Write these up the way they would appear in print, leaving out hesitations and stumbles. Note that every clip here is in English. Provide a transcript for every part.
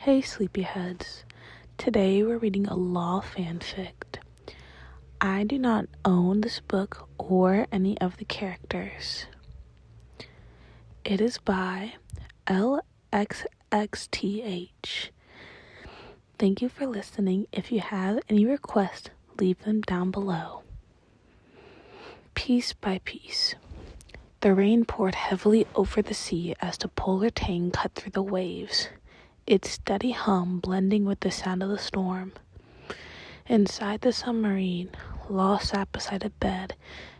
Hey sleepyheads, today we're reading a law fanfic. I do not own this book or any of the characters. It is by LXXTH. Thank you for listening. If you have any requests, leave them down below. Piece by piece. The rain poured heavily over the sea as the polar tang cut through the waves, its steady hum blending with the sound of the storm. Inside the submarine, Law sat beside a bed,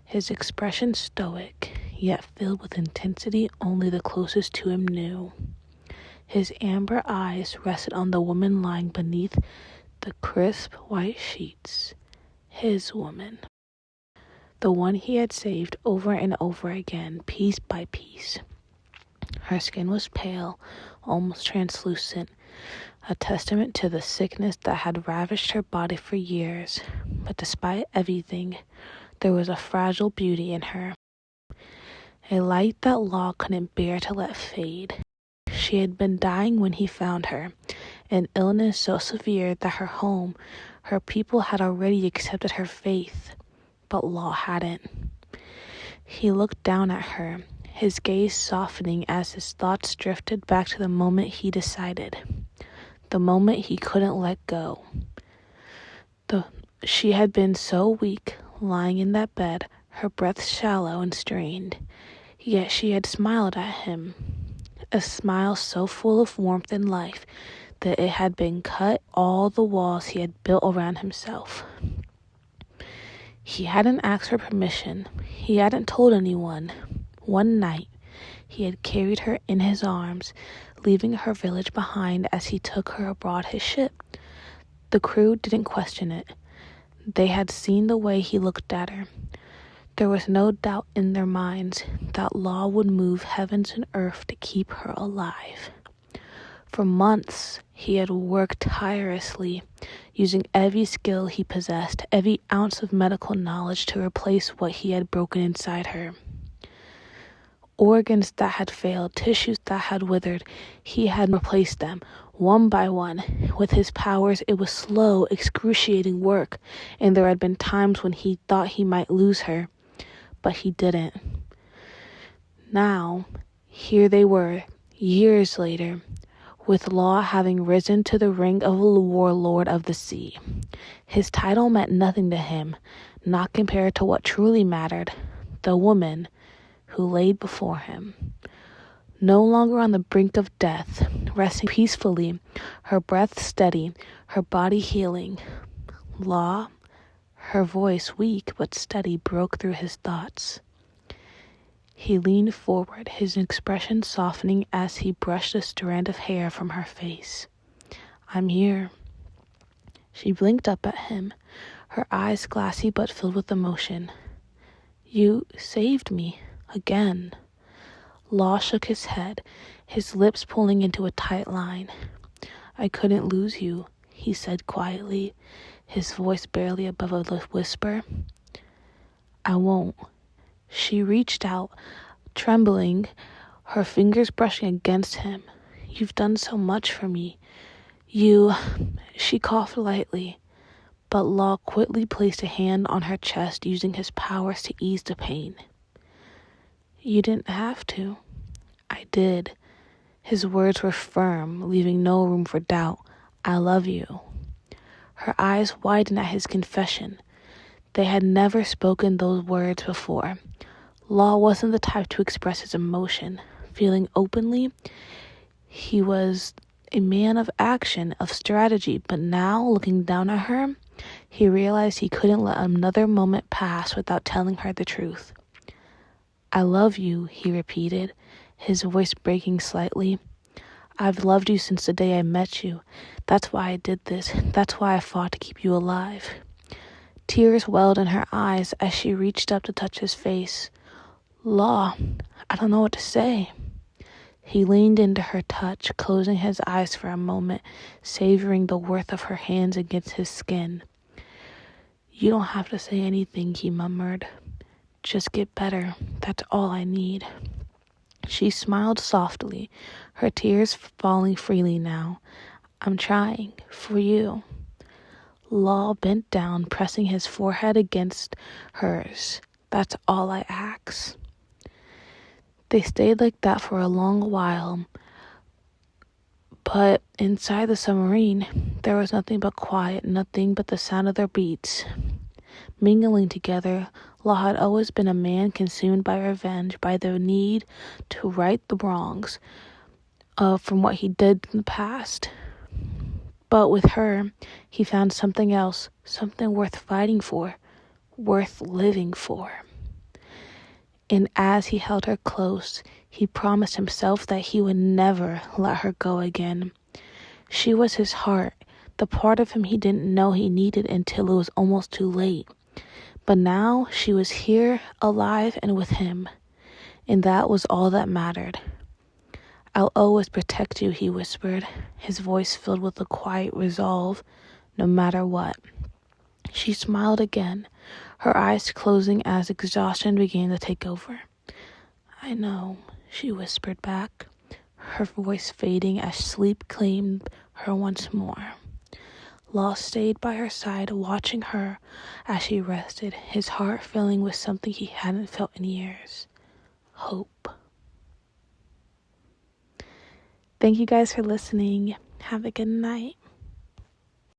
his expression stoic, yet filled with intensity only the closest to him knew. His amber eyes rested on the woman lying beneath the crisp white sheets. His woman. The one he had saved over and over again, piece by piece. Her skin was pale, almost translucent, a testament to the sickness that had ravished her body for years. But despite everything, there was a fragile beauty in her, a light that Law couldn't bear to let fade. She had been dying when he found her, an illness so severe that her home, her people had already accepted her faith, but Law hadn't. He looked down at her, his gaze softening as his thoughts drifted back to the moment he decided. The moment he couldn't let go. She had been so weak, lying in that bed, her breath shallow and strained. Yet she had smiled at him, a smile so full of warmth and life that it had been cut all the walls he had built around himself. He hadn't asked for permission. He hadn't told anyone. One night, he had carried her in his arms, leaving her village behind as he took her aboard his ship. The crew didn't question it. They had seen the way he looked at her. There was no doubt in their minds that Law would move heavens and earth to keep her alive. For months, he had worked tirelessly, using every skill he possessed, every ounce of medical knowledge to replace what he had broken inside her. Organs that had failed, tissues that had withered, he had replaced them, one by one. With his powers, it was slow, excruciating work, and there had been times when he thought he might lose her, but he didn't. Now, here they were, years later, with Law having risen to the rank of a warlord of the sea. His title meant nothing to him, not compared to what truly mattered, the woman who laid before him. No longer on the brink of death, resting peacefully, her breath steady, her body healing. Law, her voice weak but steady, broke through his thoughts. He leaned forward, his expression softening as he brushed a strand of hair from her face. "I'm here." She blinked up at him, her eyes glassy but filled with emotion. "You saved me, again." Law shook his head, his lips pulling into a tight line. "I couldn't lose you," he said quietly, his voice barely above a whisper. "I won't." She reached out, trembling, her fingers brushing against him. "You've done so much for me. She coughed lightly, but Law quickly placed a hand on her chest, using his powers to ease the pain. "You didn't have to." "I did." His words were firm, leaving no room for doubt. "I love you." Her eyes widened at his confession. They had never spoken those words before. Law wasn't the type to express his emotion. Feeling openly, he was a man of action, of strategy, but now, looking down at her, he realized he couldn't let another moment pass without telling her the truth. "I love you," he repeated, his voice breaking slightly. "I've loved you since the day I met you. That's why I did this. That's why I fought to keep you alive." Tears welled in her eyes as she reached up to touch his face. "Law, I don't know what to say." He leaned into her touch, closing his eyes for a moment, savoring the warmth of her hands against his skin. "You don't have to say anything," he murmured. "Just get better. That's all I need." She smiled softly, her tears falling freely now. I'm trying for you. Law bent down, pressing his forehead against hers. That's all I ask. They stayed like that for a long while, but inside the submarine, there was nothing but quiet, nothing but the sound of their beats. Mingling together, Law had always been a man consumed by revenge, by the need to right the wrongs from what he did in the past. But with her, he found something else, something worth fighting for, worth living for. And as he held her close, he promised himself that he would never let her go again. She was his heart, the part of him he didn't know he needed until it was almost too late. But now she was here, alive and with him, and that was all that mattered. I'll always protect you, he whispered, his voice filled with a quiet resolve, no matter what. She smiled again, her eyes closing as exhaustion began to take over. I know, she whispered back, her voice fading as sleep claimed her once more. Law stayed by her side, watching her as she rested, his heart filling with something he hadn't felt in years. Hope. Thank you guys for listening. Have a good night.